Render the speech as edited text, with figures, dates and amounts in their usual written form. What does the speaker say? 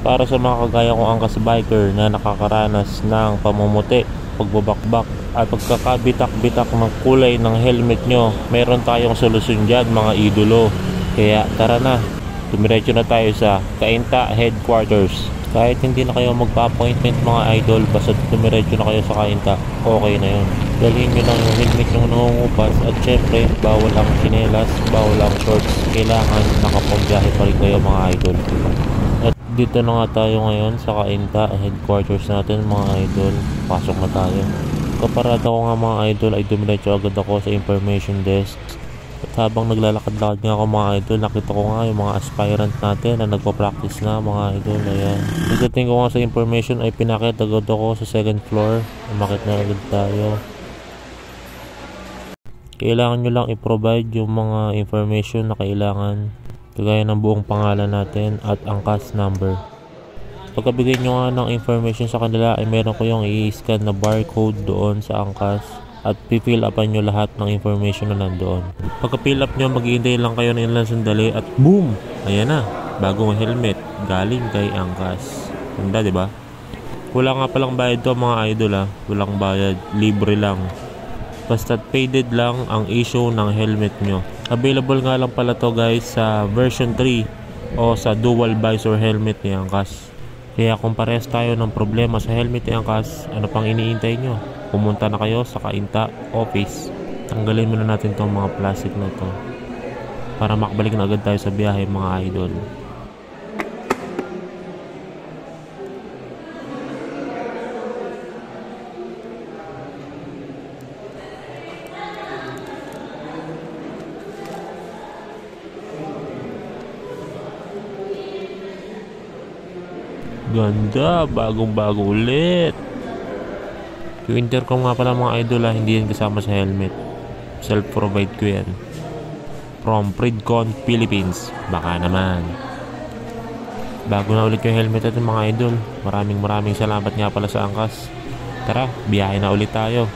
Para sa mga kagaya kong angkas biker na nakakaranas ng pamumuti, pagbabakbak at pagkakabitak-bitak ng kulay ng helmet nyo, meron tayong solusyon dyan mga idolo. Kaya tara na, dumiretso na tayo sa Cainta Headquarters. Kahit hindi na kayo magpa-appointment mga idol, basta dumiretso na kayo sa Cainta, okay na yun. Dalhin nyo lang yung helmet yung nangungupas at syempre bawal ang chinelas, bawal ang shorts. Kailangan nakapagbiyahe pa rin kayo mga idol. At dito na nga tayo ngayon sa Cainta Headquarters natin mga idol. Pasok na tayo. Kaparada ko nga mga idol ay dumiretso agad ako sa information desk. At habang naglalakad-lakad nga ako mga idol, nakita ko nga yung mga aspirant natin na nagpa-practice na mga idol. Ayan. Pagdating ko nga sa information ay pinakit agad ako sa second floor. Umakit na agad tayo. Kailangan nyo lang i-provide yung mga information na kailangan, kagaya ng buong pangalan natin at angkas number. Pagkabigay nyo nga ng information sa kanila ay meron ko yung i-scan na barcode doon sa angkas at pifill upan nyo lahat ng information na nandoon. Pagka-fill up nyo, maghihintay lang kayo ng ilang sandali at boom! Ayan na, bagong helmet galing kay angkas. Ganda, diba? Wala nga palang bayad to mga idol ha. Walang bayad, libre lang. Basta't paid lang ang issue ng helmet nyo. Available nga lang pala to guys sa version 3 o sa dual visor helmet ni angkas. Kaya kung parehas tayo ng problema sa helmet ni angkas, ano pang iniintay nyo? Pumunta na kayo sa Cainta office. Tanggalin muna natin tong mga plastic na to para makabalik na agad tayo sa biyahe mga idol. Ganda, bagong-bago ulit. Yung intercom nga pala mga idol hindi yan kasama sa helmet. Self-provide ko yan. From Pridcon Philippines. Baka naman. Bago na ulit yung helmet natin mga idol. Maraming salamat nga pala sa angkas. Tara, biyahe na ulit tayo.